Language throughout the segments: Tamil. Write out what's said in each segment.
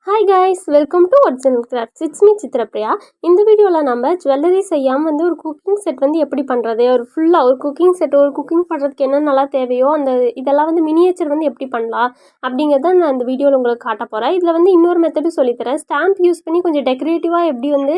Hi guys, welcome to original crafts. It's me Chitrapriya. இந்த வீடியோவில் நம்ம ஜுவல்லரி செய்யாமல் வந்து ஒரு குக்கிங் செட் வந்து எப்படி பண்ணுறது, ஒரு குக்கிங் செட், ஒரு குக்கிங் பண்ணுறதுக்கு என்னென்னலாம் தேவையோ இதெல்லாம் வந்து மினியேச்சர் வந்து எப்படி பண்ணலாம் அப்படிங்கிறத நான் இந்த வீடியோவில் உங்களுக்கு காட்ட போகிறேன். இதில் வந்து இன்னொரு மெத்தடும் சொல்லித்தரேன். ஸ்டாம்ப் யூஸ் பண்ணி கொஞ்சம் டெக்கரேட்டிவாக எப்படி வந்து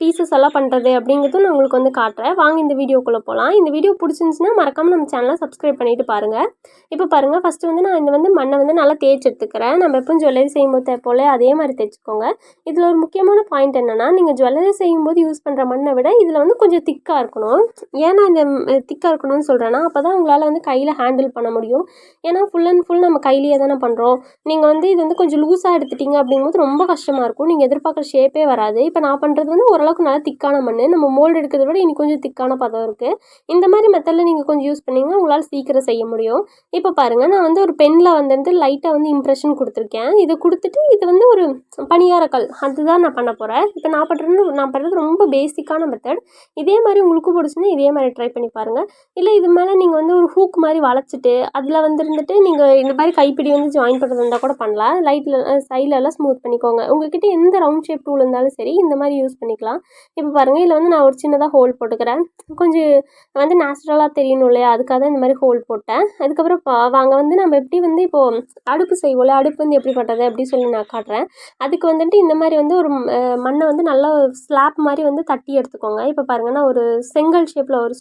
பீசஸ் எல்லாம் பண்ணுறது அப்படிங்கிறதும் நான் உங்களுக்கு வந்து காட்டுறேன். வாங்க இந்த வீடியோக்குள்ளே போகலாம். இந்த வீடியோ பிடிச்சிருந்துச்சுன்னா மறக்காமல் நம்ம சேனலை சப்ஸ்கிரைப் பண்ணிவிட்டு பாருங்கள். இப்போ பாருங்கள், ஃபஸ்ட்டு வந்து நான் இந்த மண்ணை வந்து நல்லா தேய்ச்சி எடுத்துக்கிறேன். நம்ம எப்போ ஜுவல்லரி செய்யும்போது போல் அதே மாதிரி தைச்சிக்கோங்க. இதில் ஒரு முக்கியமான பாயிண்ட் என்னென்னா, நீங்கள் ஜுவல்லரி செய்யும்போது யூஸ் பண்ணுற மண்ணை விட இதில் வந்து கொஞ்சம் திக்காக இருக்கணும். ஏன்னா இந்த திக்காக இருக்கணும்னு சொல்கிறேன்னா, அப்போ தான் உங்களால் வந்து கையில் ஹேண்டில் பண்ண முடியும். ஏன்னா ஃபுல் அண்ட் ஃபுல் நம்ம கையிலேயே தானே பண்ணுறோம். நீங்கள் வந்து இது வந்து கொஞ்சம் லூஸாக எடுத்துட்டிங்க அப்படிங்கும்போது ரொம்ப கஷ்டமாக இருக்கும். நீங்கள் எதிர்பார்க்குற ஷேப்பே வராது. இப்போ நான் பண்ணுறது வந்து ஓரளவுக்கு நல்லா திக்கான மண். நம்ம மோல்டு எடுக்கிறத விட இன்னும் கொஞ்சம் திக்கான பதம் இருக்குது. இந்த மாதிரி மெத்தடில் நீங்கள் கொஞ்சம் யூஸ் பண்ணிங்கன்னா உங்களால் சீக்கிரம் செய்ய முடியும். இப்போ பாருங்கள், நான் வந்து ஒரு பெனில் வந்து லைட்டாக வந்து இம்ப்ரெஷன் கொடுத்துருக்கேன். இதை கொடுத்துட்டு இது வந்து ஒரு பணியாரக்கல் அதுதான் நான் பண்ண போகிறேன். இப்போ நான் பண்ணுறது ரொம்ப பேசிக்கான மெத்தட். இதே மாதிரி உங்களுக்கு பிடிச்சுன்னா இதே மாதிரி ட்ரை பண்ணி பாருங்கள். இல்லை இது மேலே நீங்கள் வந்து ஒரு ஹூக் மாதிரி வளைச்சிட்டு அதில் வந்துட்டு நீங்கள் இந்த மாதிரி கைப்பிடி வந்து ஜாயின் பண்ணுறது இருந்தால் கூட பண்ணலாம். சைட்லலாம் ஸ்மூத் பண்ணிக்கோங்க. உங்கள்கிட்ட எந்த ரவுண்ட் ஷேப் டூல் இருந்தாலும் சரி இந்த மாதிரி யூஸ் பண்ணிக்கலாம். இப்போ பாருங்கள், இதில் வந்து நான் ஒரு சின்னதாக ஹோல் போட்டுக்கிறேன். கொஞ்சம் வந்து நேச்சுரலாக தெரியணும் இல்லையா, அதுக்காக தான் இந்த மாதிரி ஹோல் போட்டேன். அதுக்கப்புறம் வாங்க வந்து நம்ம எப்படி வந்து இப்போது அடுப்பு செய்வோம்ல, அடுப்பு வந்து எப்படி பண்ணுறது அப்படின்னு சொல்லி நான் காட்டுறேன். அதுக்கு வந்துட்டு இந்த மாதிரி வந்து ஒரு மண்ணை வந்து நல்லா ஸ்லாப் மாதிரி வந்து தட்டி எடுத்துக்கோங்க. இப்போ பாருங்கள், நான் ஒரு செங்கல் ஷேப்பில் ஒரு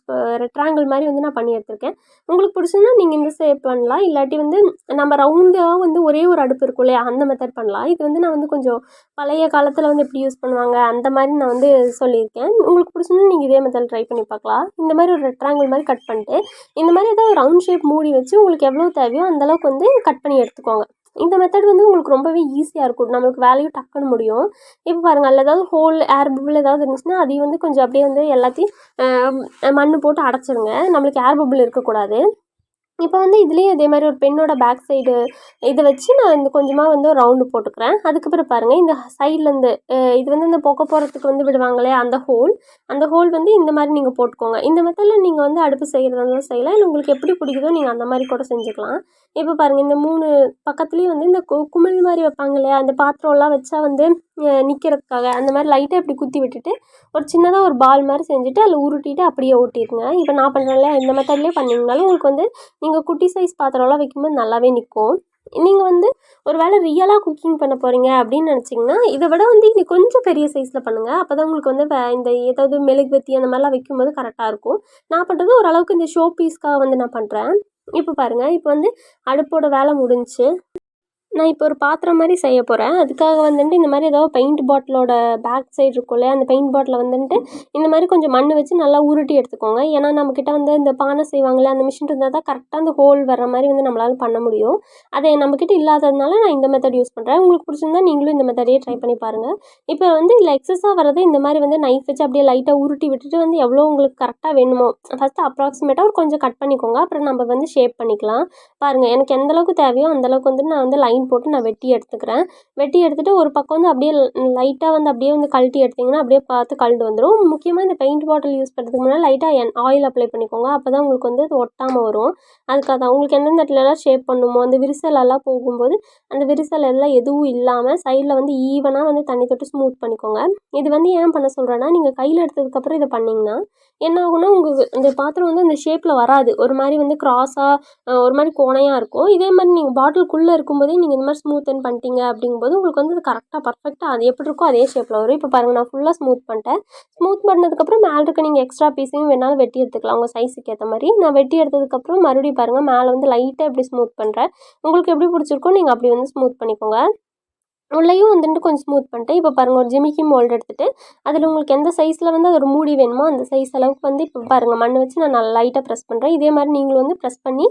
ரெக்டாங்கிள் மாதிரி வந்து நான் பண்ணி எடுத்திருக்கேன். உங்களுக்கு பிடிச்சதுன்னா நீங்கள் இந்த ஷேப் பண்ணலாம். இல்லாட்டி வந்து நம்ம ரவுண்டாக வந்து ஒரே ஒரு அடுப்பு இருக்கும் இல்லையா, அந்த மெத்தட் பண்ணலாம். இது வந்து நான் வந்து கொஞ்சம் பழைய காலத்தில் வந்து எப்படி யூஸ் பண்ணுவாங்க அந்த மாதிரி நான் வந்து சொல்லியிருக்கேன். உங்களுக்கு பிடிச்சதுன்னா நீங்கள் இதே மெத்தட் ட்ரை பண்ணி பார்க்கலாம். இந்த மாதிரி ஒரு ரெக்டாங்கிள் மாதிரி கட் பண்ணிட்டு இந்த மாதிரி ஏதாவது ரவுண்ட் ஷேப் மூடி வச்சு உங்களுக்கு எவ்வளோ தேவையோ அந்தளவுக்கு வந்து கட் பண்ணி எடுத்துக்கோங்க. இந்த மெத்தட் வந்து உங்களுக்கு ரொம்பவே ஈஸியாக இருக்கும். நம்மளுக்கு வேலையும் டக்குன்னு முடியும். இப்போ பாருங்கள், அதில் ஏதாவது ஹோல் ஏர் பபிள் ஏதாவது இருந்துச்சுன்னா அதையும் வந்து கொஞ்சம் அப்படியே வந்து எல்லாத்தையும் மண் போட்டு அடைச்சிருங்க. நம்மளுக்கு ஏர் பபிள் இருக்கக்கூடாது. இப்போ வந்து இதுலேயும் இதே மாதிரி ஒரு பெண்ணோட பேக் சைடு இதை வச்சு நான் இந்த கொஞ்சமாக வந்து ஒரு ரவுண்டு போட்டுக்கிறேன். அதுக்கப்புறம் பாருங்கள், இந்த சைட்லேருந்து இது வந்து இந்த பொக்க போகிறதுக்கு வந்து விடுவாங்களே அந்த ஹோல் வந்து இந்த மாதிரி நீங்கள் போட்டுக்கோங்க. இந்த மெத்தடில் நீங்கள் வந்து அடுப்பு செய்கிறதா இருந்தாலும் செய்யலாம். இல்லை உங்களுக்கு எப்படி பிடிக்குதோ நீங்கள் அந்த மாதிரி கூட செஞ்சுக்கலாம். இப்போ பாருங்கள், இந்த 3 பக்கத்துலேயும் வந்து இந்த குமிழ் மாதிரி வைப்பாங்க இல்லையா, அந்த பாத்திரம்லாம் வச்சா வந்து நிற்கிறதுக்காக அந்த மாதிரி லைட்டாக இப்படி குத்தி விட்டுட்டு ஒரு சின்னதாக ஒரு பால் மாதிரி செஞ்சுட்டு அதில் உருட்டிட்டு அப்படியே ஓட்டிடுங்க. இப்போ நான் பண்ணுறேன்ல, இந்த மெத்தட்லேயே பண்ணிங்கனாலும் உங்களுக்கு வந்து நீங்கள் குட்டி சைஸ் பாத்திரம்லாம் வைக்கும்போது நல்லாவே நிற்கும். நீங்கள் வந்து ஒரு வேளை ரியலாக குக்கிங் பண்ண போகிறீங்க அப்படின்னு நினச்சிங்கன்னா இதை விட வந்து இன்னும் கொஞ்சம் பெரிய சைஸில் பண்ணுங்கள். அப்போ தான் உங்களுக்கு வந்து இந்த ஏதாவது மெழுகுவத்தி அந்த மாதிரிலாம் வைக்கும்போது கரெக்டாக இருக்கும். நான் பண்ணுறது ஓரளவுக்கு இந்த ஷோ பீஸ்க்காக வந்து நான் பண்ணுறேன். இப்போ பாருங்கள், இப்போ வந்து அடுப்போட வேலை முடிஞ்சுச்சு. நான் இப்போ ஒரு பாத்திரம் மாதிரி செய்ய போகிறேன். அதுக்காக வந்துட்டு இந்த மாதிரி ஏதாவது பெயிண்ட் பாட்டிலோட பேக் சைடு இருக்கும் இல்லையா, அந்த பெயிண்ட் பாட்டிலை வந்துட்டு இந்த மாதிரி கொஞ்சம் மண் வச்சு நல்லா உருட்டி எடுத்துக்கோங்க. ஏன்னா நம்மக்கிட்ட வந்து இந்த பானை செய்வாங்களே அந்த மிஷின் இருந்தால் தான் கரெக்டாக அந்த ஹோல் வர்ற மாதிரி வந்து நம்மளால் பண்ண முடியும். அதை நம்மக்கிட்ட இல்லாததுனால நான் இந்த மெத்தட் யூஸ் பண்ணுறேன். உங்களுக்கு பிடிச்சிருந்தா நீங்களும் இந்த மெத்தடையே ட்ரை பண்ணி பாருங்கள். இப்போ வந்து இதில் எக்ஸஸாக வர்றது இந்த மாதிரி வந்து நைஃப் வச்சு அப்படியே லைட்டாக உருட்டி விட்டுட்டு வந்து எவ்வளோ உங்களுக்கு கரெக்டாக வேணுமோ ஃபஸ்ட்டு அப்ராக்சிமேட்டாக ஒரு கொஞ்சம் கட் பண்ணிக்கோங்க. அப்புறம் நம்ம வந்து ஷேப் பண்ணிக்கலாம். பாருங்கள், எனக்கு எந்தளவுக்கு தேவையோ அந்தளவுக்கு வந்து நான் வந்து லைன் போட்டு நான் வெட்டி எடுத்துக்கிறேன். வெட்டி எடுத்துகிட்டு ஒரு பக்கம் வந்து அப்படியே லைட்டாக வந்து அப்படியே வந்து கழட்டி எடுத்திங்கன்னா அப்படியே பார்த்து கழண்டு வந்துடும். முக்கியமாக இந்த பெயிண்ட் பாட்டில் யூஸ் பண்ணுறதுக்கு முன்னாடி லைட்டாக ஆயில் அப்ளை பண்ணிக்கோங்க. அப்போ தான் உங்களுக்கு வந்து அது ஒட்டாமல் வரும். அதுக்காக தான் உங்களுக்கு எந்தெந்த இடத்துலலாம் ஷேப் பண்ணணுமோ அந்த விரிசலெல்லாம் போகும்போது அந்த விரிசல் எல்லாம் எதுவும் இல்லாமல் சைடில் வந்து ஈவனாக வந்து தண்ணி தொட்டு ஸ்மூத் பண்ணிக்கோங்க. இது வந்து ஏன் பண்ண சொல்கிறேன்னா, நீங்கள் கையில் எடுத்ததுக்கப்புறம் இதை பண்ணிங்கன்னா என்ன ஆகுனா உங்களுக்கு இந்த பாத்திரம் வந்து அந்த ஷேப்பில் வராது. ஒரு மாதிரி வந்து க்ராஸாக ஒரு மாதிரி கோணையாக இருக்கும். இதே மாதிரி நீங்கள் பாட்டிலுக்குள்ளே இருக்கும்போதே நீங்கள் இந்த மாதிரி ஸ்மூத்தன் பண்ணிட்டீங்க அப்படிங்கும்போது உங்களுக்கு வந்து அது கரெக்டாக பர்ஃபெக்டாக அது எப்படி இருக்கோ அதே ஷேப்பில் வரும். இப்போ பாருங்கள், நான் ஃபுல்லாக ஸ்மூத் பண்ணிட்டேன். ஸ்மூத் பண்ணதுக்கப்புறம் மேலே இருக்க நீங்கள் எக்ஸ்ட்ரா பீஸையும் வேணாலும் வெட்டி எடுத்துக்கலாம் உங்கள் சைஸுக்கு ஏற்ற மாதிரி. நான் வெட்டி எடுத்ததுக்கப்புறம் மறுபடியும் பாருங்கள், மேலே வந்து லைட்டாக எப்படி ஸ்மூத் பண்ணுறேன். உங்களுக்கு எப்படி பிடிச்சிருக்கோ நீங்கள் அப்படி வந்து ஸ்மூத் பண்ணிக்கோங்க. உள்ளேயும் வந்துட்டு கொஞ்சம் ஸ்மூத் பண்ணிட்டு இப்போ பாருங்கள், ஒரு ஜிமிக்கி மோல்டு எடுத்துகிட்டு அதில் உங்களுக்கு எந்த சைஸில் வந்து அது ஒரு மூடி வேணுமோ அந்த சைஸ் அளவுக்கு வந்து இப்போ பாருங்கள் மண் வச்சு நான் நல்லா லைட்டாக ப்ரெஸ் பண்ணுறேன். இதே மாதிரி நீங்களும் வந்து ப்ரெஸ் பண்ணி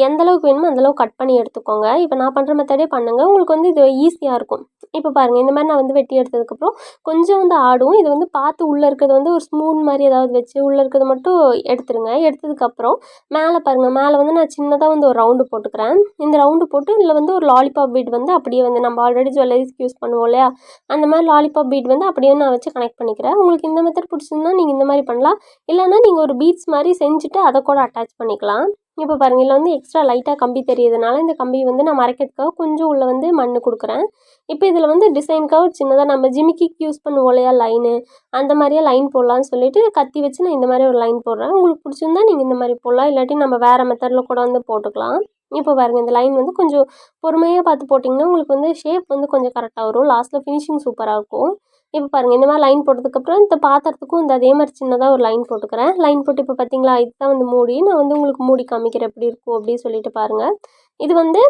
எந்த அளவுக்கு வேணுமோ அந்தளவுக்கு கட் பண்ணி எடுத்துக்கோங்க. இப்போ நான் பண்ணுற மெத்தடே பண்ணுங்கள், உங்களுக்கு வந்து இது ஈஸியாக இருக்கும். இப்போ பாருங்கள், இந்த மாதிரி நான் வந்து வெட்டி எடுத்ததுக்கப்புறம் கொஞ்சம் வந்து ஆடும். இது வந்து பார்த்து உள்ளே இருக்கிறது வந்து ஒரு ஸ்பூன் மாதிரி ஏதாவது வச்சு உள்ளே இருக்கிறது மட்டும் எடுத்துருங்க. எடுத்ததுக்கப்புறம் மேலே பாருங்கள், மேலே வந்து நான் சின்னதாக வந்து ஒரு ரவுண்டு போட்டுக்கிறேன். இந்த ரவுண்டு போட்டு இதில் வந்து ஒரு லாலிபாப் பீட் வந்து அப்படியே வந்து நம்ம ஆல்ரெடி ஜுவல்லரிஸ்க்கு யூஸ் பண்ணுவோம் இல்லையா, அந்த மாதிரி லாலிபாப் பீட் வந்து அப்படியே நான் வச்சு கனெக்ட் பண்ணிக்கிறேன். உங்களுக்கு இந்த மெத்தட் பிடிச்சிருந்தா நீங்கள் இந்த மாதிரி பண்ணலாம். இல்லைன்னா நீங்கள் ஒரு பீட்ஸ் மாதிரி செஞ்சுட்டு அதை கூட அட்டாச் பண்ணிக்கலாம். இப்போ பாருங்கள் இதில் வந்து எக்ஸ்ட்ரா லைட்டாக கம்பி தெரியுதுனால இந்த கம்பி வந்து நான் மறைக்கிறதுக்காக கொஞ்சம் உள்ளே வந்து மண் கொடுக்குறேன். இப்போ இதில் வந்து டிசைனுக்காக ஒரு சின்னதாக நம்ம ஜிமிக்கிக்கு யூஸ் பண்ணுவோம் இல்லையா லைனு, அந்த மாதிரியே லைன் போடலான்னு சொல்லிட்டு கத்தி வச்சு நான் இந்த மாதிரி ஒரு லைன் போடுறேன். உங்களுக்கு பிடிச்சிருந்தா நீங்கள் இந்த மாதிரி போடலாம், இல்லாட்டி நம்ம வேறு மெத்தடில் கூட வந்து போட்டுக்கலாம். இப்போ பாருங்கள் இந்த லைன் வந்து கொஞ்சம் பொறுமையாக பார்த்து போட்டிங்கன்னா உங்களுக்கு வந்து ஷேப் வந்து கொஞ்சம் கரெக்டாக வரும். லாஸ்ட்டில் ஃபினிஷிங் சூப்பராக இருக்கும். இப்போ பாருங்கள் இந்த மாதிரி லைன் போட்டதுக்கப்புறம் இந்த பாத்திரத்துக்கும் இந்த அதே மாதிரி சின்னதாக ஒரு லைன் போட்டுக்கிறேன். லைன் போட்டு இப்போ பார்த்தீங்களா இதுதான் வந்து மூடி. நான் வந்து உங்களுக்கு மூடி காமிக்கிறேன் எப்படி இருக்கும் அப்படின்னு சொல்லிட்டு பாருங்கள். இது வந்து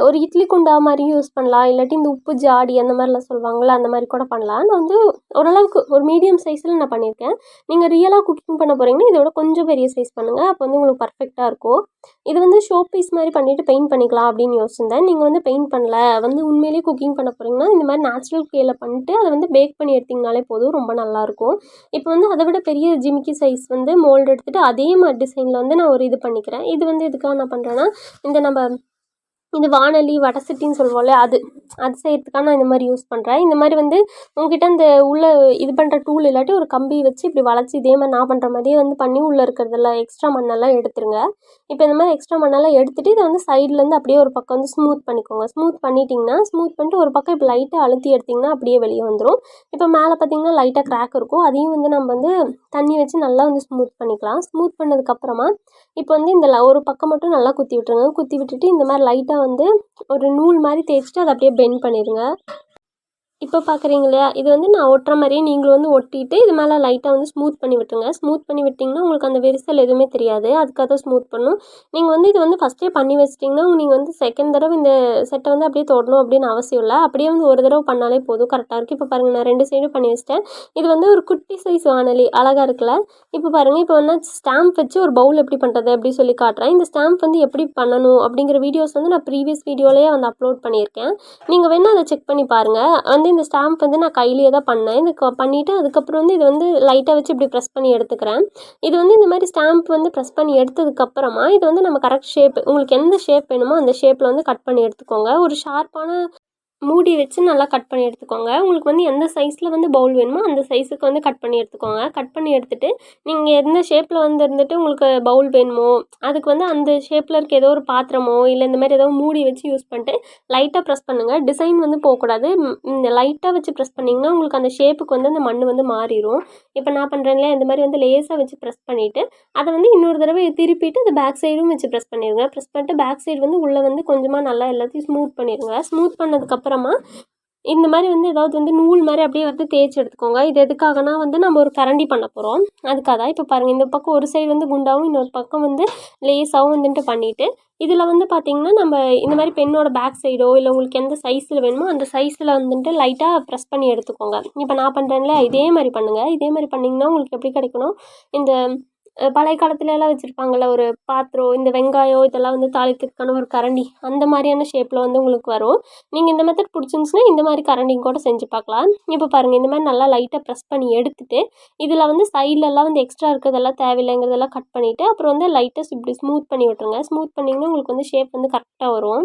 ஒரு இட்லி குண்டா மாதிரியும் யூஸ் பண்ணலாம், இல்லாட்டி இந்த உப்பு ஜாடி அந்த மாதிரிலாம் சொல்லுவாங்கள்ல அந்த மாதிரி கூட பண்ணலாம். நான் வந்து ஓரளவுக்கு ஒரு மீடியம் சைஸில் நான் பண்ணியிருக்கேன். நீங்கள் ரியலாக குக்கிங் பண்ண போகிறீங்கன்னா இதோட கொஞ்சம் பெரிய சைஸ் பண்ணுங்கள், அப்போ வந்து உங்களுக்கு பர்ஃபெக்டாக இருக்கும். இது வந்து ஷோ பீஸ் மாதிரி பண்ணிவிட்டு பெயிண்ட் பண்ணிக்கலாம் அப்படின்னு யோசிச்சிருந்தேன். நீங்கள் வந்து பெயிண்ட் பண்ணல, வந்து உண்மையிலேயே குக்கிங் பண்ண போகிறீங்கன்னா இந்த மாதிரி நேச்சுரல் க்ளேயில் பண்ணிட்டு அதை வந்து பேக் பண்ணி எடுத்திங்கனாலே போதும், ரொம்ப நல்லாயிருக்கும். இப்போ வந்து அதை விட பெரிய ஜிமிக்கி சைஸ் வந்து மோல்டு எடுத்துகிட்டு அதே மாதிரி டிசைனில் வந்து நான் ஒரு இது பண்ணிக்கிறேன். இது வந்து எதுக்காக நான் பண்ணுறேன்னா இந்த நம்ம இந்த வாணலி வடை சட்டின்னு சொல்லுவோம்ல அது செய்கிறதுக்காக நான் இந்த மாதிரி யூஸ் பண்ணுறேன். இந்த மாதிரி வந்து உங்ககிட்ட இந்த உள்ளே இது பண்ணுற டூல் இல்லாட்டி ஒரு கம்பி வச்சு இப்படி வளைச்சி இதே மாதிரி நான் பண்ணுற மாதிரியே வந்து பண்ணி உள்ளே இருக்கிறதெல்லாம் எக்ஸ்ட்ரா மண்ணெல்லாம் எடுத்துருங்க. இப்போ இந்த மாதிரி எக்ஸ்ட்ரா மண்ணெல்லாம் எடுத்துகிட்டு இதை வந்து சைட்லேருந்து அப்படியே ஒரு பக்கம் வந்து ஸ்மூத் பண்ணிக்கோங்க. ஸ்மூத் பண்ணிட்டிங்கன்னா ஸ்மூத் பண்ணிட்டு ஒரு பக்கம் இப்போ லைட்டாக அழுத்தி எடுத்திங்கன்னா அப்படியே வெளியே வந்துடும். இப்போ மேலே பார்த்திங்கன்னா லைட்டாக கிராக் இருக்கும், அதையும் வந்து நம்ம வந்து தண்ணி வச்சு நல்லா வந்து ஸ்மூத் பண்ணிக்கலாம். ஸ்மூத் பண்ணதுக்கப்புறமா இப்போ வந்து இந்த ஒரு பக்கம் மட்டும் நல்லா குத்தி விட்டுருங்க. குத்தி விட்டுட்டு இந்த மாதிரி லைட்டாக வந்து ஒரு நூல் மாதிரி தேய்ச்சிட்டு அதை அப்படியே பெண்ட் பண்ணிடுங்க. இப்போ பார்க்குறீங்க இல்லையா, இது வந்து நான் ஒட்டுற மாதிரியே நீங்களும் வந்து ஒட்டிட்டு இது மேலே லைட்டாக வந்து ஸ்மூத் பண்ணி விட்டுருங்க. ஸ்மூத் பண்ணி விட்டிங்கன்னா உங்களுக்கு அந்த விரிசல் எதுவுமே தெரியாது, அதுக்காக தான் ஸ்மூத் பண்ணணும். நீங்கள் வந்து இது வந்து ஃபஸ்ட்டே பண்ணி வச்சிட்டிங்கன்னா நீங்கள் வந்து செகண்ட் தடவை இந்த செட்டை வந்து அப்படியே தொடணும் அப்படின்னு அவசியம் இல்லை. அப்படியே வந்து ஒரு தடவை பண்ணாலே போதும், கரெக்டாக இருக்குது. இப்போ பாருங்கள் நான் 2 சைடும் பண்ணி வச்சிட்டேன். இது வந்து ஒரு குட்டி சைஸ் வாணலி அழகாக இருக்குல்ல. இப்போ பாருங்கள் இப்போ வந்து ஸ்டாம்ப் வச்சு ஒரு பவுல் எப்படி பண்ணுறது அப்படின்னு சொல்லி காட்டுறேன். இந்த ஸ்டாம்ப் வந்து எப்படி பண்ணணும் அப்படிங்கிற வீடியோஸ் வந்து நான் ப்ரீவியஸ் வீடியோலேயே வந்து அப்லோட் பண்ணியிருக்கேன். நீங்கள் வேணால் அதை செக் பண்ணி பாருங்கள். வந்து இந்த ஸ்டாம்ப் வந்து நான் கையிலேயே தான் பண்ணேன். இது பண்ணிவிட்டு அதுக்கப்புறம் வந்து இது வந்து லைட்டாக வச்சு இப்படி ப்ரெஸ் பண்ணி எடுத்துக்கிறேன். இது வந்து இந்த மாதிரி ஸ்டாம்ப் வந்து ப்ரெஸ் பண்ணி எடுத்ததுக்கப்புறமா இது வந்து நம்ம கரெக்ட் ஷேப் உங்களுக்கு எந்த ஷேப் வேணுமோ அந்த ஷேப்பில் வந்து கட் பண்ணி எடுத்துக்கோங்க. ஒரு ஷார்ப்பான மூடி வச்சு நல்லா கட் பண்ணி எடுத்துக்கோங்க. உங்களுக்கு வந்து எந்த சைஸில் வந்து பவுல் வேணுமோ அந்த சைஸுக்கு வந்து கட் பண்ணி எடுத்துக்கோங்க. கட் பண்ணி எடுத்துகிட்டு நீங்கள் எந்த ஷேப்பில் வந்து இருந்துட்டு உங்களுக்கு பவுல் வேணுமோ அதுக்கு வந்து அந்த ஷேப்பில் இருக்க ஏதோ ஒரு பாத்திரமோ இல்லை இந்த மாதிரி ஏதோ மூடி வச்சு யூஸ் பண்ணிட்டு லைட்டாக ப்ரெஸ் பண்ணுங்கள். டிசைன் வந்து போகக்கூடாது. இந்த லைட்டாக வச்சு ப்ரெஸ் பண்ணிங்கன்னா உங்களுக்கு அந்த ஷேப்புக்கு வந்து அந்த மண் வந்து மாறிடும். இப்போ நான் பண்ணுறேன் இல்லையா, இந்த மாதிரி வந்து லேஸாக வச்சு ப்ரெஸ் பண்ணிவிட்டு அதை வந்து இன்னொரு தடவை திருப்பிட்டு அந்த பேக் சைடும் வச்சு ப்ரெஸ் பண்ணிடுங்க. ப்ரெஸ் பண்ணிட்டு பேக் சைடு வந்து உள்ளே வந்து கொஞ்சமாக நல்லா எல்லாத்தையும் ஸ்மூத் பண்ணிடுங்க. ஸ்மூத் பண்ணதுக்கப்புறமா இந்த மாதிரி வந்து ஏதாவது வந்து நூல் மாதிரி அப்படியே வந்து தேய்ச்சி எடுத்துக்கோங்க. இது எதுக்காகனா வந்து நம்ம ஒரு கரண்டி பண்ண போகிறோம், அதுக்காக தான். இப்போ பாருங்கள் இந்த பக்கம் ஒரு சைடு வந்து குண்டாகவும் இன்னொரு பக்கம் வந்து லேஸாகவும் வந்துட்டு பண்ணிவிட்டு இதில் வந்து பார்த்திங்கன்னா நம்ம இந்த மாதிரி பெண்ணோட பேக் சைடோ இல்லை உங்களுக்கு எந்த சைஸில் வேணுமோ அந்த சைஸில் வந்துட்டு லைட்டாக ப்ரெஸ் பண்ணி எடுத்துக்கோங்க. இப்போ நான் பண்ணுறேன்ல இதே மாதிரி பண்ணுங்கள். இதே மாதிரி பண்ணிங்கன்னா உங்களுக்கு எப்படி கிடைக்கணும், இந்த பழைய காலத்துலலாம் வச்சுருப்பாங்கள்ல ஒரு பாத்திரம், இந்த வெங்காயம் இதெல்லாம் வந்து தாளிக்கிறதுக்கான ஒரு கரண்டி, அந்த மாதிரியான ஷேப்பில் வந்து உங்களுக்கு வரும். நீங்கள் இந்த மெத்தட் பிடிச்சிருந்துச்சுன்னா இந்த மாதிரி கரண்டிங்க கூட செஞ்சு பார்க்கலாம். இப்போ பாருங்கள் இந்த மாதிரி நல்லா லைட்டாக ப்ரெஸ் பண்ணி எடுத்துகிட்டு இதில் வந்து சைட்லலாம் வந்து எக்ஸ்ட்ரா இருக்கிறதெல்லாம் தேவையில்லைங்கிறதெல்லாம் கட் பண்ணிவிட்டு அப்புறம் வந்து லைட்டாக இப்படி ஸ்மூத் பண்ணி விட்டுருங்க. ஸ்மூத் பண்ணிங்கன்னா உங்களுக்கு வந்து ஷேப் வந்து கரெக்டாக வரும்.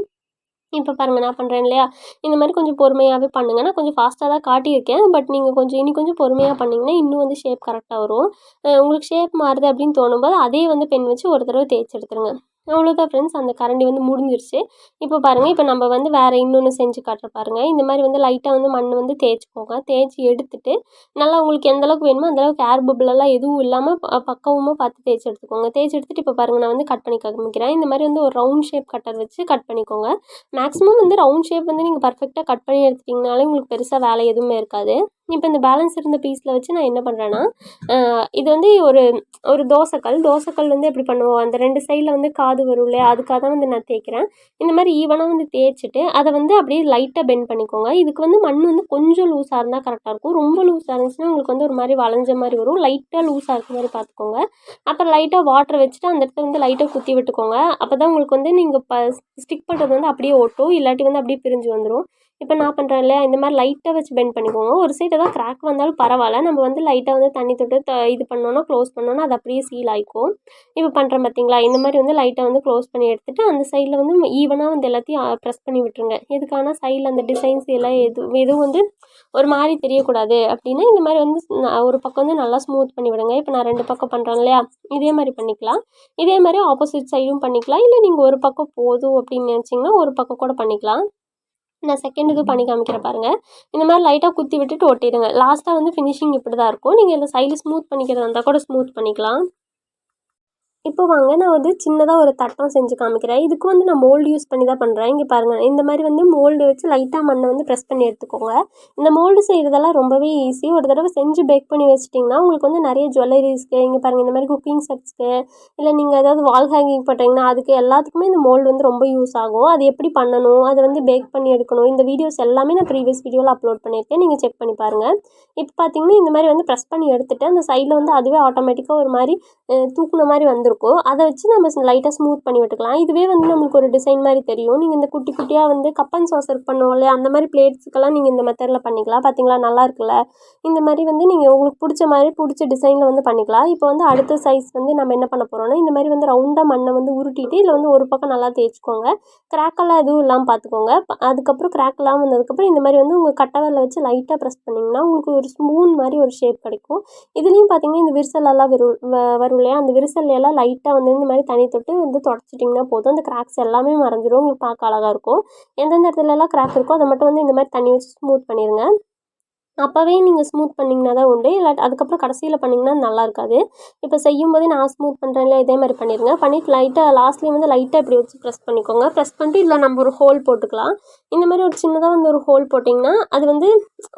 இப்போ பாருங்கள் நான் பண்ணுறேன் இல்லையா, இந்த மாதிரி கொஞ்சம் பொறுமையாகவே பண்ணுங்கள். நான் கொஞ்சம் ஃபாஸ்ட்டாக தான் காட்டியிருக்கேன், பட் நீங்கள் இன்னும் கொஞ்சம் பொறுமையாக பண்ணிங்கன்னா இன்னும் வந்து ஷேப் கரெக்டாக வரும். உங்களுக்கு ஷேப் மாறுது அப்படின்னு தோணும்போது அதே வந்து பென் வச்சு ஒரு தடவை தேய்ச்சி எடுத்துருங்க. அவ்வளோதான் ஃப்ரெண்ட்ஸ், அந்த கரண்டி வந்து முடிஞ்சிருச்சு. இப்போ பாருங்கள், இப்போ நம்ம வந்து வேறு இன்னொன்று செஞ்சு காட்டுற பாருங்கள். இந்த மாதிரி வந்து லைட்டாக வந்து மண் வந்து தேய்ச்சிக்கோங்க. தேய்ச்சி எடுத்துட்டு நல்லா உங்களுக்கு எந்த அளவுக்கு வேணுமோ அந்தளவுக்கு ஏர் பபிளெல்லாம் எதுவும் இல்லாமல் பக்குவமாக பார்த்து தேய்ச்சி எடுத்துக்கோங்க. தேய்ச்சி எடுத்துகிட்டு இப்போ பாருங்கள் நான் வந்து கட் பண்ணி காமிக்கிறேன். இந்த மாதிரி வந்து ஒரு ரவுண்ட் ஷேப் கட்டர் வச்சு கட் பண்ணிக்கோங்க. மேக்ஸிமம் வந்து ரவுண்ட் ஷேப் வந்து நீங்கள் பர்ஃபெக்டாக கட் பண்ணி எடுத்துட்டிங்கனாலே உங்களுக்கு பெருசாக வேலை எதுவுமே இருக்காது. இப்போ இந்த பேலன்ஸ் இருந்த பீஸில் வச்சு நான் என்ன பண்ணுறேன்னா இது வந்து ஒரு தோசைக்கல் வந்து எப்படி பண்ணுவோம், அந்த 2 சைடில் வந்து காது வரும் இல்லையா, அதுக்காக தான் வந்து நான் தேய்க்கிறேன். இந்த மாதிரி ஈவனாக வந்து தேய்ச்சிட்டு அதை வந்து அப்படியே லைட்டாக பெண்ட் பண்ணிக்கோங்க. இதுக்கு வந்து மண் வந்து கொஞ்சம் லூஸாக இருந்தால் கரெக்டாக இருக்கும். ரொம்ப லூஸாக இருந்துச்சுன்னா உங்களுக்கு வந்து ஒரு மாதிரி வளைஞ்ச மாதிரி வரும். லைட்டாக லூஸாக இருக்க மாதிரி பார்த்துக்கோங்க. அப்புறம் லைட்டாக வாட்டர் வச்சுட்டு அந்த இடத்துல வந்து லைட்டாக குத்தி விட்டுக்கோங்க. அப்போ தான் உங்களுக்கு வந்து நீங்கள் ஸ்டிக் பண்ணுறது வந்து அப்படியே ஒட்டும், இல்லாட்டி வந்து அப்படியே பிரிஞ்சு வந்துடும். இப்போ நான் பண்ணுறேன் இல்லையா, இந்த மாதிரி லைட்டாக வச்சு பெண்ட் பண்ணிக்கோங்க. ஒரு சைடு ஏதாவது கிராக் வந்தாலும் பரவாயில்ல, நம்ம வந்து லைட்டாக வந்து தண்ணி தொட்டு இது பண்ணோன்னா க்ளோஸ் பண்ணோன்னா அது அப்படியே சீல் ஆகிக்கும். இப்போ பண்ணுறேன் பார்த்தீங்களா, இந்த மாதிரி வந்து லைட்டாக வந்து க்ளோஸ் பண்ணி எடுத்துகிட்டு அந்த சைடில் வந்து ஈவனாக வந்து எல்லாத்தையும் ப்ரெஸ் பண்ணி விட்டுருங்க. எதுக்கான சைடில் அந்த டிசைன்ஸ் எல்லாம் எதுவும் வந்து ஒரு மாதிரி தெரியக்கூடாது அப்படின்னா இந்த மாதிரி வந்து ஒரு பக்கம் வந்து நல்லா ஸ்மூத் பண்ணி விடுங்க. இப்போ நான் 2 பக்கம் பண்ணுறேன் இல்லையா, இதே மாதிரி பண்ணிக்கலாம். இதே மாதிரி ஆப்போசிட் சைடும் பண்ணிக்கலாம். இல்லை நீங்கள் ஒரு பக்கம் போதும் அப்படின்னு நினச்சிங்கன்னா ஒரு பக்கம் கூட பண்ணிக்கலாம். நான் செகண்ட் இது பண்ணி காமிக்கிறேன் பாருங்கள். இந்த மாதிரி லைட்டாக குத்தி விட்டுட்டு ஒட்டிடுங்க. லாஸ்ட்டாக வந்து ஃபினிஷிங் இப்படி தான் இருக்கும். நீங்கள் இந்த சைடு ஸ்மூத் பண்ணிக்கிறதா இருந்தால் கூட ஸ்மூத் பண்ணிக்கலாம். இப்போ வாங்க நான் வந்து சின்னதாக ஒரு தட்டம் செஞ்சு காமிக்கிறேன். இதுக்கு வந்து நான் மோல்டு யூஸ் பண்ணி தான் பண்ணுறேன். இங்கே பாருங்கள், இந்த மாதிரி வந்து மோல்டு வச்சு லைட்டாக மண்ணை வந்து ப்ரெஸ் பண்ணி எடுத்துக்கோங்க. இந்த மோல்டு செய்கிறதெல்லாம் ரொம்பவே ஈஸி. ஒரு தடவை செஞ்சு பேக் பண்ணி வச்சிட்டிங்கன்னா உங்களுக்கு வந்து நிறைய ஜுவல்லரிஸ்க்கு, இங்கே பாருங்கள் இந்த மாதிரி குக்கிங் செட்ஸ்க்கு, இல்லை நீங்கள் ஏதாவது வால் ஹேங்கிங் பண்ணுறீங்கன்னா அதுக்கு எல்லாத்துக்குமே இந்த மோல்டு வந்து ரொம்ப யூஸ் ஆகும். அது எப்படி பண்ணணும், அதை வந்து பேக் பண்ணி எடுக்கணும், இந்த வீடியோஸ் எல்லாமே நான் ப்ரீவியஸ் வீடியோவில் அப்லோட் பண்ணியிருக்கேன். நீங்கள் செக் பண்ணி பாருங்கள். இப்போ பார்த்தீங்கன்னா இந்த மாதிரி வந்து ப்ரெஸ் பண்ணி எடுத்துகிட்டு அந்த சைடில் வந்து அதுவே ஆட்டோமேட்டிக்காக ஒரு மாதிரி தூக்குன மாதிரி வந்திருக்கும். அதை வச்சு நம்ம லைட்டாக ஸ்மூத் பண்ணி விட்டுக்கலாம். இதுவே வந்து நம்மளுக்கு ஒரு டிசைன் மாதிரி தெரியும். நீங்கள் இந்த குட்டி குட்டியாக வந்து கப் அண்ட் சாசருக்கு பண்ணுவோம் இல்லையா, அந்த மாதிரி பிளேட்ஸுக்கெல்லாம் நீங்கள் இந்த மெத்தடில் பண்ணிக்கலாம். பார்த்தீங்களா நல்லா இருக்குல்ல. இந்த மாதிரி வந்து நீங்கள் உங்களுக்கு பிடிச்ச மாதிரி பிடிச்ச டிசைனில் வந்து பண்ணிக்கலாம். இப்போ வந்து அடுத்த சைஸ் வந்து நம்ம என்ன பண்ண போகிறோம்னா, இந்த மாதிரி வந்து ரவுண்டாக மண்ணை வந்து உருட்டிட்டு இதில் வந்து ஒரு பக்கம் நல்லா தேய்ச்சிக்கோங்க. கிராக்கெல்லாம் எதுவும் இல்லாமல் பார்த்துக்கோங்க. அதுக்கப்புறம் கிராக் இல்லாமல் வந்ததுக்கப்புறம் இந்த மாதிரி வந்து உங்கள் கட்டவரில் வச்சு லைட்டாக ப்ரெஸ் பண்ணிங்கன்னா உங்களுக்கு ஒரு ஸ்பூன் மாதிரி ஒரு ஷேப் கிடைக்கும். இதுலேயும் பார்த்தீங்கன்னா இந்த விரிசலெல்லாம் வரும் இல்லையா, அந்த விரிசல் எல்லாம் லைட்டாக வந்து இந்த மாதிரி தண்ணி தொட்டு வந்து தொடச்சிட்டிங்கன்னா போதும். அந்த கிராக்ஸ் எல்லாமே மறைஞ்சிரும். உங்களுக்கு பார்க்க அழகாக இருக்கும். எந்தெந்த இடத்துலலாம் கிராக் இருக்கோ அதை மட்டும் வந்து இந்த மாதிரி தண்ணி வச்சு ஸ்மூத் பண்ணிடுங்க. அப்போவே நீங்கள் ஸ்மூத் பண்ணிங்கன்னா தான் உண்டு. இல்லாட்டி அதுக்கப்புறம் கடைசியில் பண்ணிங்கன்னா நல்லா இருக்காது. இப்போ செய்யும்போதே நான் ஸ்மூத் பண்ணுறேன்ல, இதே மாதிரி பண்ணிடுங்க. பண்ணிவிட்டு லைட்டாக லாஸ்ட்லேயும் வந்து லைட்டாக இப்படி வச்சு ப்ரெஸ் பண்ணிக்கோங்க. ப்ரெஸ் பண்ணிட்டு இதில் நம்ம ஒரு ஹோல் போட்டுக்கலாம். இந்த மாதிரி ஒரு சின்னதாக வந்து ஒரு ஹோல் போட்டிங்கன்னா அது வந்து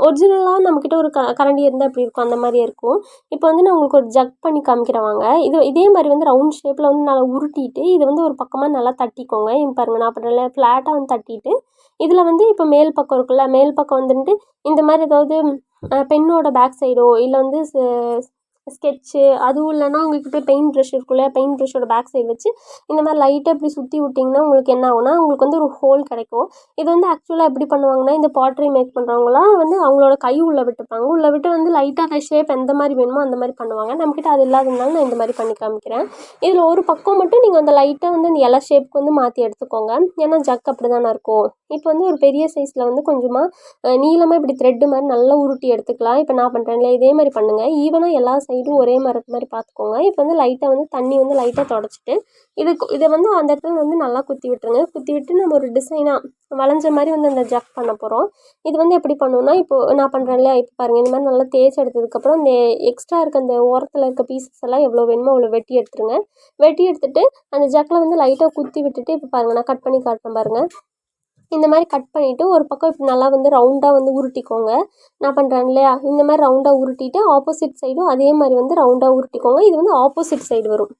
ஒரிஜினலாக நம்மக்கிட்ட ஒரு கரண்டி இருந்தால் எப்படி இருக்கும் அந்த மாதிரியே இருக்கும். இப்போ வந்து நான் உங்களுக்கு ஒரு ஜக் பண்ணி காமிக்கிறவாங்க. இதே மாதிரி வந்து ரவுண்ட் ஷேப்பில் வந்து நல்லா உருட்டிட்டு இதை வந்து ஒரு பக்கமாக நல்லா தட்டிக்கோங்க. பாருங்கள் நான் பண்ணுறேன்ல, ஃப்ளாட்டாக வந்து தட்டிட்டு இதில் வந்து இப்போ மேல் பக்கம் இருக்குல்ல, மேல் பக்கம் வந்துட்டு இந்த மாதிரி ஏதாவது பென்னோட பேக் சைடோ இல்லை வந்து ஸ்கெட்சு அதுவும் இல்லைனா உங்கள்கிட்ட பெயிண்ட் ப்ரஷ் இருக்குல்ல, பெயிண்ட் ப்ரஷோட பேக் சைடு வச்சு இந்த மாதிரி லைட்டாக இப்படி சுற்றி விட்டிங்கன்னா உங்களுக்கு என்ன ஆகும்னா உங்களுக்கு வந்து ஒரு ஹோல் கிடைக்கும். இது வந்து ஆக்சுவலாக எப்படி பண்ணுவாங்கன்னா, இந்த பாட்ரி மேக் பண்ணுறவங்களாம் வந்து அவங்களோட கை உள்ளே விட்டுப்பாங்க. உள்ளே விட்டு வந்து லைட்டாக அந்த ஷேப் எந்த மாதிரி வேணுமோ அந்த மாதிரி பண்ணுவாங்க. நம்மக்கிட்ட அது இல்லாததுனால நான் இந்த மாதிரி பண்ணி காமிக்கிறேன். இதில் ஒரு பக்கம் மட்டும் நீங்கள் அந்த லைட்டாக வந்து அந்த இலை ஷேப்புக்கு வந்து மாற்றி எடுத்துக்கோங்க. ஏன்னா ஜக் அப்படி தானே இருக்கும். இப்போ வந்து ஒரு பெரிய சைஸில் வந்து கொஞ்சமாக நீளமாக இப்படி த்ரெட்டு மாதிரி நல்லா உருட்டி எடுத்துக்கலாம். இப்போ நான் பண்ணுறேன்ல, இதே மாதிரி பண்ணுங்கள். ஈவனாக எல்லா சைடும் ஒரே மாதிரி பார்த்துக்கோங்க. இப்போ வந்து லைட்டாக வந்து தண்ணி வந்து லைட்டாக தொடச்சிட்டு இதை வந்து அந்த இடத்துல வந்து நல்லா குத்தி விட்டுருங்க. குத்தி விட்டு நம்ம ஒரு டிசைனாக வளைஞ்ச மாதிரி வந்து அந்த ஜக் பண்ண போகிறோம். இது வந்து எப்படி பண்ணணும்னா, இப்போது நான் பண்ணுறேன்ல, இப்போ பாருங்கள் இந்த மாதிரி நல்லா தேய்ச்சி எடுத்ததுக்கப்புறம் இந்த எக்ஸ்ட்ரா இருக்க அந்த ஓரத்தில் இருக்க பீசஸ் எல்லாம் எவ்வளோ வேணுமோ அவ்வளோ வெட்டி எடுத்துருங்க. வெட்டி எடுத்துகிட்டு அந்த ஜக்கில் வந்து லைட்டாக குத்தி விட்டுட்டு இப்போ பாருங்கள் நான் கட் பண்ணி காட்டுறேன் பாருங்கள். இந்த மாதிரி கட் பண்ணிவிட்டு ஒரு பக்கம் இப்போ நல்லா வந்து ரவுண்டாக வந்து உருட்டிக்கோங்க. நான் பண்ணுறேன் இல்லையா, இந்த மாதிரி ரவுண்டாக உருட்டிட்டு ஆப்போசிட் சைடும் அதே மாதிரி வந்து ரவுண்டாக உருட்டிக்கோங்க. இது வந்து ஆப்போசிட் சைடு வரும்.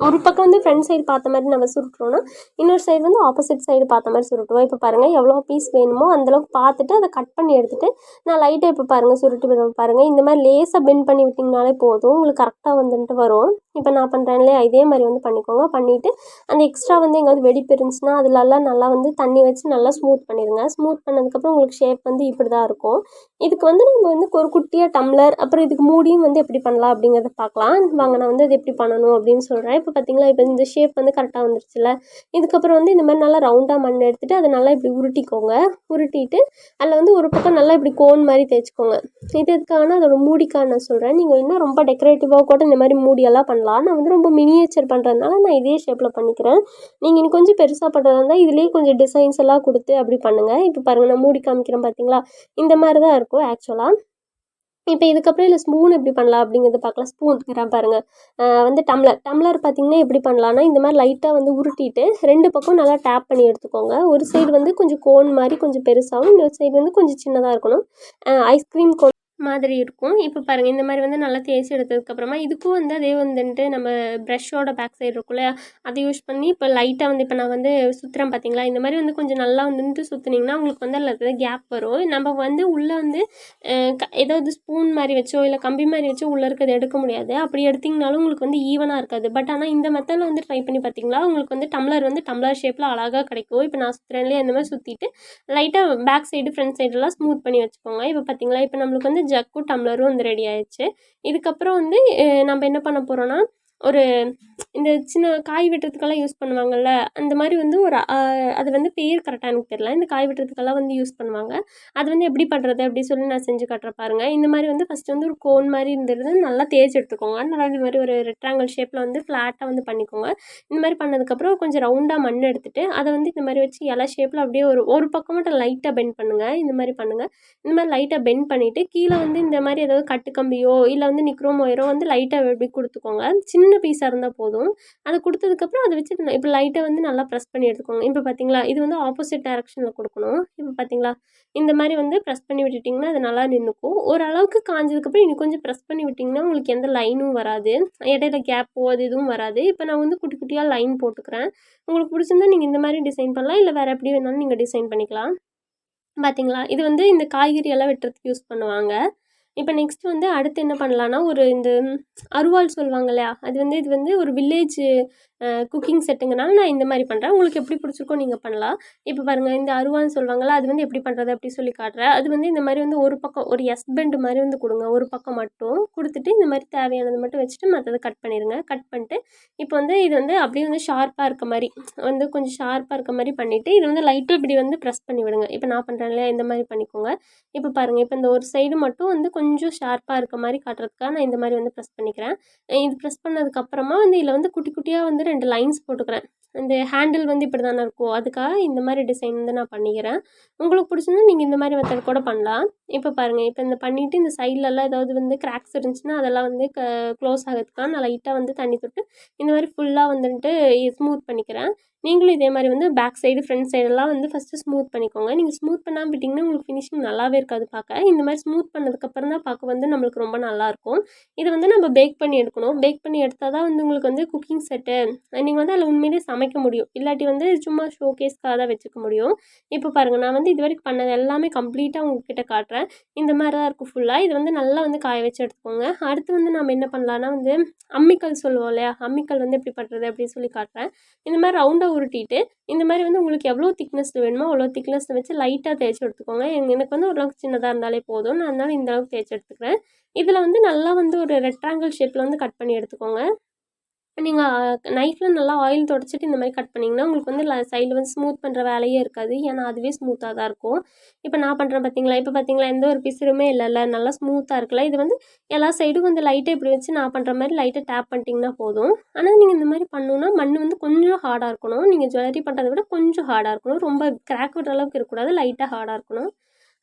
ஒரு பக்கம் வந்து ஃப்ரண்ட் சைடு பார்த்த மாதிரி நம்ம சுருட்டுறோன்னா, இன்னொரு சைடு வந்து ஆப்போசிட் சைடு பார்த்த மாதிரி சுருட்டுவோம். இப்போ பாருங்கள் எவ்வளோ பீஸ் வேணுமோ அந்தளவுக்கு பார்த்துட்டு அதை கட் பண்ணி எடுத்துகிட்டு நான் லைட்டாக இப்போ பாருங்கள் சுருட்டி விட பாருங்கள். இந்த மாதிரி லேசாக பெண்ட் பண்ணி விட்டிங்கனாலே போதும், உங்களுக்கு கரெக்டாக வந்துட்டு வரும். இப்போ நான் பண்ணுறேன் இல்லையா, இதே மாதிரி வந்து பண்ணிக்கோங்க. பண்ணிவிட்டு அந்த எக்ஸ்ட்ரா வந்து எங்கேயாவது வெடிப்பு இருந்துச்சுன்னா அதிலெல்லாம் நல்லா வந்து தண்ணி வச்சு நல்லா ஸ்மூத் பண்ணிடுங்க. ஸ்மூத் பண்ணதுக்கப்புறம் உங்களுக்கு ஷேப் வந்து இப்படி தான் இருக்கும். இதுக்கு வந்து நம்ம வந்து ஒரு குட்டியாக டம்ளர், அப்புறம் இதுக்கு மூடியும் வந்து எப்படி பண்ணலாம் அப்படிங்கிறத பார்க்கலாம். வாங்க நான் வந்து அது எப்படி பண்ணணும் அப்படின்னு சொல்கிறேன். இப்போ பார்த்தீங்களா, இப்போ இந்த ஷேப் வந்து கரெக்டாக வந்துருச்சுல்ல. இதுக்கப்புறம் வந்து இந்த மாதிரி நல்லா ரவுண்டாக மண் எடுத்துகிட்டு அதை நல்லா இப்படி உருட்டிக்கோங்க. உருட்டிட்டு அதில் வந்து ஒரு பக்கம் நல்லா இப்படி கோன் மாதிரி தேய்ச்சிக்கோங்க. இது எதுக்கான அதோட மூடிக்காக நான் சொல்கிறேன். நீங்கள் இன்னும் ரொம்ப டெக்கரேட்டிவாக கூட இந்த மாதிரி மூடியெல்லாம் பண்ணலாம். நான் வந்து ரொம்ப மினியேச்சர் பண்ணுறதுனால நான் இதே ஷேப்பில் பண்ணிக்கிறேன். நீங்கள் இன்னும் கொஞ்சம் பெருசாக பண்ணுறதா இருந்தால் இதுலேயே கொஞ்சம் டிசைன்ஸ் எல்லாம் கொடுத்து அப்படி பண்ணுங்கள். இப்போ பாருங்கள் நான் மூடி காமிக்கிறேன் பார்த்தீங்களா, இந்த மாதிரி தான் இருக்கும் ஆக்சுவலாக. இப்போ இதுக்கப்புறம் இதில் ஸ்பூன் எப்படி பண்ணலாம் அப்படிங்கிறத பார்க்கலாம். ஸ்பூன் பாருங்கள், வந்து டம்ளர் பார்த்திங்கன்னா எப்படி பண்ணலான்னா, இந்த மாதிரி லைட்டாக வந்து உருட்டிட்டு 2 பக்கம் நல்லா டேப் பண்ணி எடுத்துக்கோங்க. ஒரு சைடு வந்து கொஞ்சம் கோன் மாதிரி கொஞ்சம் பெருசாகவும், இன்னொரு சைடு வந்து கொஞ்சம் சின்னதாக இருக்கணும். ஐஸ்கிரீம் கோன் மாதிரி இருக்கும். இப்போ பாருங்கள், இந்த மாதிரி வந்து நல்லா தேய்ச்சி எடுத்ததுக்கப்புறமா இதுக்கும் வந்து அதே வந்துட்டு நம்ம ப்ரஷ்ஷோட பேக் சைடு இருக்கும் இல்லையா, அதை யூஸ் பண்ணி இப்போ லைட்டாக வந்து இப்போ நான் வந்து சுற்றுறேன் பார்த்தீங்களா, இந்த மாதிரி வந்து கொஞ்சம் நல்லா வந்துட்டு சுற்றுனீங்கன்னா உங்களுக்கு வந்து அதில் கேப் வரும். நம்ம வந்து உள்ளே வந்து ஏதாவது ஸ்பூன் மாதிரி வச்சோ இல்லை கம்பி மாதிரி வச்சோ உள்ளே இருக்கிறது எடுக்க முடியாது. அப்படி எடுத்திங்கனாலும் உங்களுக்கு வந்து ஈவனாக இருக்காது. பட் ஆனால் இந்த மெத்தடில் வந்து ட்ரை பண்ணி பார்த்தீங்களா, உங்களுக்கு வந்து டம்ளர் ஷேப்பில் அழகாக கிடைக்கும். இப்போ நான் சுற்றுறேன் இல்லையா, இந்த மாதிரி சுற்றிட்டு லைட்டாக பேக் சைடு ஃப்ரண்ட் சைடெல்லாம் ஸ்மூத் பண்ணி வச்சுக்கோங்க. இப்போ பார்த்தீங்களா, இப்போ நம்மளுக்கு வந்து ஜக்கும் டம்ளரும் வந்து ரெடி ஆயிடுச்சு. இதுக்கப்புறம் வந்து நம்ம என்ன பண்ண போகிறோன்னா, ஒரு இந்த சின்ன காய் வெட்டுறதுக்கெல்லாம் யூஸ் பண்ணுவாங்கள்ல, அந்த மாதிரி வந்து ஒரு அது வந்து பேர் கரெக்டாக எனக்கு தெரியல. இந்த காய் வெட்டுறதுக்கெல்லாம் வந்து யூஸ் பண்ணுவாங்க. அது வந்து எப்படி பண்ணுறது அப்படி சொல்லி நான் செஞ்சு காட்டுறேன் பாருங்கள். இந்த மாதிரி வந்து ஃபஸ்ட்டு வந்து ஒரு கோன் மாதிரி இருந்தது நல்லா தேய்ச்சி எடுத்துக்கோங்க. நல்லா இந்த மாதிரி ஒரு ரெக்டாங்கிள் ஷேப்பில் வந்து ஃப்ளாட்டாக வந்து பண்ணிக்கோங்க. இந்த மாதிரி பண்ணதுக்கப்புறம் கொஞ்சம் ரவுண்டாக மண் எடுத்துகிட்டு அதை வந்து இந்த மாதிரி வச்சு இலை ஷேப்பில் அப்படியே ஒரு பக்கம் மட்டும் லைட்டாக பெண்ட் பண்ணுங்கள். இந்த மாதிரி பண்ணுங்கள். இந்த மாதிரி லைட்டாக பெண்ட் பண்ணிவிட்டு கீழே வந்து இந்த மாதிரி ஏதாவது கட்டு கம்பியோ இல்லை வந்து நிக்ரோம் ஒயரோ வந்து லைட்டாக எப்படி கொடுத்துக்கோங்க. சின்ன பீஸாக இருந்தால் போதும். அதை கொடுத்ததுக்கப்புறம் அதை வச்சு இப்போ லைட்டாக வந்து நல்லா ப்ரெஸ் பண்ணி எடுத்துக்கோங்க. இப்போ பார்த்தீங்களா, இது வந்து ஆப்போசிட் டைரக்ஷனில் கொடுக்கணும். இப்போ பார்த்தீங்களா, இந்த மாதிரி வந்து ப்ரெஸ் பண்ணி விட்டுட்டிங்கன்னா அது நல்லா நின்றுக்கும். ஓரளவுக்கு காஞ்சதுக்கப்புறம் இன்னும் கொஞ்சம் ப்ரெஸ் பண்ணி விட்டிங்கன்னா உங்களுக்கு எந்த லைனும் வராது, இடையில கேப்போ அது எதுவும் வராது. இப்போ நான் வந்து குட்டி குட்டியாக லைன் போட்டுக்கிறேன். உங்களுக்கு பிடிச்சிருந்தா நீங்கள் இந்த மாதிரி டிசைன் பண்ணலாம், இல்லை வேறு எப்படி வேணாலும் நீங்கள் டிசைன் பண்ணிக்கலாம். பார்த்தீங்களா, இது வந்து இந்த காய்கறி எல்லாம் வெட்டுறதுக்கு யூஸ் பண்ணுவாங்க. இப்போ நெக்ஸ்ட் வந்து அடுத்து என்ன பண்ணலான்னா, ஒரு இந்த அருவாள் சொல்லுவாங்க இல்லையா, அது வந்து இது வந்து ஒரு வில்லேஜ் குக்கிங் செட்டுங்கனால நான் இந்த மாதிரி பண்ணுறேன். உங்களுக்கு எப்படி பிடிச்சிருக்கோ நீங்கள் பண்ணலாம். இப்போ பாருங்கள், இந்த அருவாள்னு சொல்லுவாங்கள்ல, அது வந்து எப்படி பண்ணுறது அப்படி சொல்லி காட்டுறேன். அது வந்து இந்த மாதிரி வந்து ஒரு பக்கம் ஒரு பெண்ட் மாதிரி வந்து கொடுங்க. ஒரு பக்கம் மட்டும் கொடுத்துட்டு இந்த மாதிரி தேவையானது மட்டும் வச்சுட்டு மற்றதை கட் பண்ணிடுங்க. கட் பண்ணிட்டு இப்போ வந்து இது வந்து அப்படியே வந்து ஷார்ப்பாக இருக்க மாதிரி வந்து கொஞ்சம் ஷார்ப்பாக இருக்க மாதிரி பண்ணிவிட்டு இது வந்து லைட்டாக இப்படி வந்து ப்ரெஸ் பண்ணி விடுங்க. இப்போ நான் பண்ணுறேன் இல்லையா, இந்த மாதிரி பண்ணிக்கோங்க. இப்போ பாருங்கள், இப்போ இந்த ஒரு சைடு மட்டும் வந்து கொஞ்சம் ஷார்ப்பாக இருக்க மாதிரி காட்டுறதுக்காக நான் இந்த மாதிரி வந்து ப்ரெஸ் பண்ணிக்கிறேன். இது ப்ரெஸ் பண்ணதுக்கப்புறமா வந்து இதில் வந்து குட்டி குட்டியாக வந்து 2 லைன்ஸ் போட்டுக்கிறேன். இந்த ஹேண்டில் வந்து இப்படி தானே இருக்கும், அதுக்காக இந்த மாதிரி டிசைன் வந்து நான் பண்ணிக்கிறேன். உங்களுக்கு பிடிச்சிருந்தா நீங்கள் இந்த மாதிரி மெத்தட் கூட பண்ணலாம். இப்போ பாருங்கள், இப்போ இந்த பண்ணிவிட்டு இந்த சைட்லலாம் ஏதாவது வந்து கிராக்ஸ் இருந்துச்சுன்னா அதெல்லாம் வந்து க்ளோஸ் ஆகிறதுக்காக நான் லைட்டாக வந்து தண்ணி தொட்டு இந்த மாதிரி ஃபுல்லாக வந்துட்டு ஸ்மூத் பண்ணிக்கிறேன். நீங்களும் இதே மாதிரி வந்து பேக் சைடு ஃப்ரண்ட் சைடெல்லாம் வந்து ஃபஸ்ட்டு ஸ்மூத் பண்ணிக்கோங்க. நீங்கள் ஸ்மூத் பண்ணாமல் விட்டிங்கன்னா உங்களுக்கு ஃபினிஷிங் நல்லாவே இருக்காது பார்க்க. இந்த மாதிரி ஸ்மூத் பண்ணதுக்கப்புறம் தான் பார்க்க வந்து நம்மளுக்கு ரொம்ப நல்லாயிருக்கும். இதை வந்து நம்ம பேக் பண்ணி எடுக்கணும். பேக் பண்ணி எடுத்தால் தான் வந்து உங்களுக்கு வந்து குக்கிங் செட்டு நீங்கள் வந்து அதில் உண்மையிலே சமைக்க முடியும். இல்லாட்டி வந்து சும்மா ஷோகேஸ்க்காக தான் வச்சுக்க முடியும். இப்போ பாருங்கள், நான் வந்து இது வரைக்கும் பண்ணது எல்லாமே கம்ப்ளீட்டாக உங்ககிட்ட காட்டுறேன். இந்த மாதிரி தான் இருக்கும் ஃபுல்லாக. இது வந்து நல்லா வந்து காய வச்சு எடுத்துக்கோங்க. அடுத்து வந்து நம்ம என்ன பண்ணலான்னா வந்து அம்மிக்கல் சொல்லுவோம் இல்லையா, அம்மிக்கல் வந்து எப்படி பண்ணுறது அப்படின்னு சொல்லி காட்டுறேன். இந்த மாதிரி ரவுண்டாக உருட்டிட்டு இந்த மாதிரி வந்து உங்களுக்கு எவ்வளோ திக்னஸில் வேணுமோ அவ்வளோ திக்னஸில் வச்சு லைட்டாக தேய்ச்சி எடுத்துக்கோங்க. எனக்கு வந்து ஓரளவுக்கு சின்னதாக இருந்தாலே போதும். நான் அதனால் இந்த அளவுக்கு தேய்ச்சி எடுத்துக்கிறேன். இதில் வந்து நல்லா வந்து ஒரு ரெக்டாங்கிள் ஷேப்பில் வந்து கட் பண்ணி எடுத்துக்கோங்க. நீங்கள் நைஃப்பில் நல்லா ஆயில் தொடச்சிட்டு இந்த மாதிரி கட் பண்ணிங்கன்னா உங்களுக்கு வந்து சைடில் வந்து ஸ்மூத் பண்ணுற வேலையே இருக்காது. ஏன்னா அதுவே ஸ்மூத்தாக தான் இருக்கும். இப்போ நான் பண்ணுறேன் பார்த்தீங்களா, இப்போ பார்த்தீங்களா எந்த ஒரு பிசுறுமே இல்லைல்ல, நல்லா ஸ்மூத்தாக இருக்குல்ல. இது வந்து எல்லா சைடும் வந்து லைட்டாக இப்படி வச்சு நான் பண்ணுற மாதிரி லைட்டாக டேப் பண்ணிட்டிங்கன்னா போதும். ஆனால் நீங்கள் இந்த மாதிரி பண்ணணுன்னா மண் வந்து கொஞ்சம் ஹார்டாக இருக்கணும். நீங்கள் ஜுவல்லரி பண்ணுறதை விட கொஞ்சம் ஹார்டாக இருக்கணும். ரொம்ப கிராக் விடுற அளவுக்கு இருக்கக்கூடாது, லைட்டாக ஹார்டாக இருக்கணும்.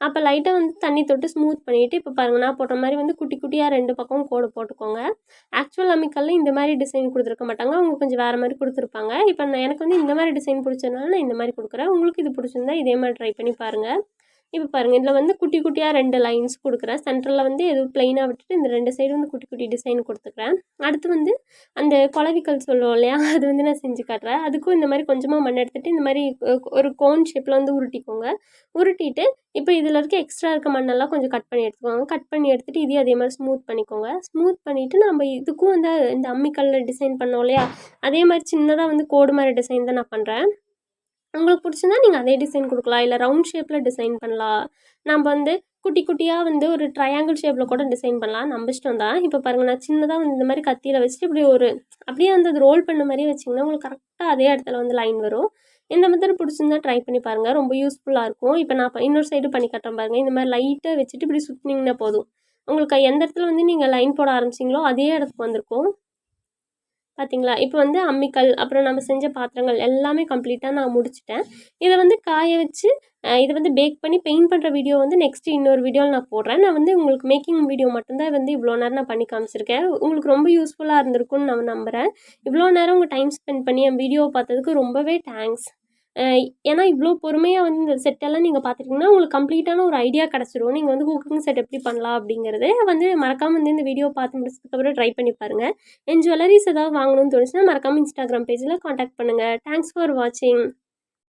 அப்போ லைட்டாக வந்து தண்ணி தொட்டு ஸ்மூத் பண்ணிவிட்டு இப்போ பாருங்கள், நான் போடுற மாதிரி வந்து குட்டி குட்டியாக 2 பக்கமும் கோடு போட்டுக்கோங்க. ஆக்சுவல் அம்மிக்கல்ல இந்த மாதிரி டிசைன் கொடுத்துருக்க மாட்டாங்க, அவங்க கொஞ்சம் வேறு மாதிரி கொடுத்துருப்பாங்க. இப்போ எனக்கு வந்து இந்த மாதிரி டிசைன் பிடிச்சதுனால நான் இந்த மாதிரி கொடுக்குறேன். உங்களுக்கு இது பிடிச்சிருந்தா இதே மாதிரி ட்ரை பண்ணி பாருங்கள். இப்போ பாருங்கள், இதில் வந்து குட்டி குட்டியாக 2 லைன்ஸ் கொடுக்குறேன். சென்டரில் வந்து எதுவும் ப்ளைனாக விட்டுட்டு இந்த 2 சைடு வந்து குட்டி குட்டி டிசைன் கொடுத்துக்கிறேன். அடுத்து வந்து அந்த குளவிக்கல் சொல்லுவோம் இல்லையா, அது வந்து நான் செஞ்சு காட்டுறேன். அதுக்கும் இந்த மாதிரி கொஞ்சமாக மண் எடுத்துகிட்டு இந்த மாதிரி ஒரு கோன் ஷேப்பில் வந்து உருட்டிக்கோங்க. உருட்டிட்டு இப்போ இதில் இருக்க எக்ஸ்ட்ரா இருக்க மண்ணெல்லாம் கொஞ்சம் கட் பண்ணி எடுத்துக்கோங்க. கட் பண்ணி எடுத்துகிட்டு இதையும் அதே மாதிரி ஸ்மூத் பண்ணிக்கோங்க. ஸ்மூத் பண்ணிவிட்டு நம்ம இதுக்கும் வந்து இந்த அம்மிக்கல்லில் டிசைன் பண்ணோம் இல்லையா, அதே மாதிரி சின்னதாக வந்து கோடு மாதிரி டிசைன் தான் நான் பண்ணுறேன். உங்களுக்கு பிடிச்சிருந்தா நீங்கள் அதே டிசைன் கொடுக்கலாம், இல்லை ரவுண்ட் ஷேப்பில் டிசைன் பண்ணலாம். நம்ம வந்து குட்டி குட்டியாக வந்து ஒரு ட்ரையாங்கிள் ஷேப்பில் கூட டிசைன் பண்ணலாம், நம்ம இஷ்டம் தான். இப்போ பாருங்கள், நான் சின்னதாக வந்து இந்த மாதிரி கத்தியில் வச்சுட்டு இப்படி அப்படியே வந்து அது ரோல் பண்ண மாதிரியே வச்சிங்கன்னா உங்களுக்கு கரெக்டாக அதே இடத்துல வந்து லைன் வரும். இந்த மெத்தட் பிடிச்சிருந்தா ட்ரை பண்ணி பாருங்கள், ரொம்ப யூஸ்ஃபுல்லாக இருக்கும். இப்போ நான் இன்னொரு சைடு பண்ணி காட்டுறேன் பாருங்கள். இந்த மாதிரி லைட்டாக வச்சுட்டு இப்படி சுற்றினீங்கன்னா போதும். உங்களுக்கு எந்த இடத்துல வந்து நீங்கள் லைன் போட ஆரம்பிச்சிங்களோ அதே இடத்துக்கு வந்திருக்கும். பார்த்தீங்களா, இப்போ வந்து அம்மிக்கல் அப்புறம் நம்ம செஞ்ச பாத்திரங்கள் எல்லாமே கம்ப்ளீட்டாக நான் முடிச்சிட்டேன். இதை வந்து காய வச்சு இதை வந்து பேக் பண்ணி பெயிண்ட் பண்ணுற வீடியோ வந்து நெக்ஸ்ட்டு இன்னொரு வீடியோவில் நான் போடுறேன். நான் வந்து உங்களுக்கு மேக்கிங் வீடியோ மட்டும்தான் வந்து இவ்வளோ நேரம் நான் பண்ணி காமிச்சிருக்கேன். உங்களுக்கு ரொம்ப யூஸ்ஃபுல்லாக இருந்திருக்கும்னு நான் நம்புகிறேன். இவ்வளோ நேரம் உங்கள் டைம் ஸ்பெண்ட் பண்ணி என் வீடியோவை பார்த்ததுக்கு ரொம்பவே தேங்க்ஸ். ஏன்னா இவ்வளோ பொறுமையாக வந்து இந்த செட்டெல்லாம் நீங்கள் பார்த்துட்டிங்கன்னா உங்களுக்கு கம்ப்ளீட்டான ஒரு ஐடியா கிடச்சிரும். நீங்கள் வந்து குக்கிங் செட் எப்படி பண்ணலாம் அப்படிங்கிறது வந்து மறக்காமல் வந்து இந்த வீடியோ பார்த்து முடிச்சதுக்கப்புறம் ட்ரை பண்ணி பாருங்கள். என் ஜுவல்லரிஸ் ஏதாவது வாங்கணும்னு தோணுச்சுன்னா மறக்காமல் இன்ஸ்டாகிராம் பேஜில் காண்டாக்ட் பண்ணுங்கள். தேங்க்ஸ் ஃபார் வாட்சிங்.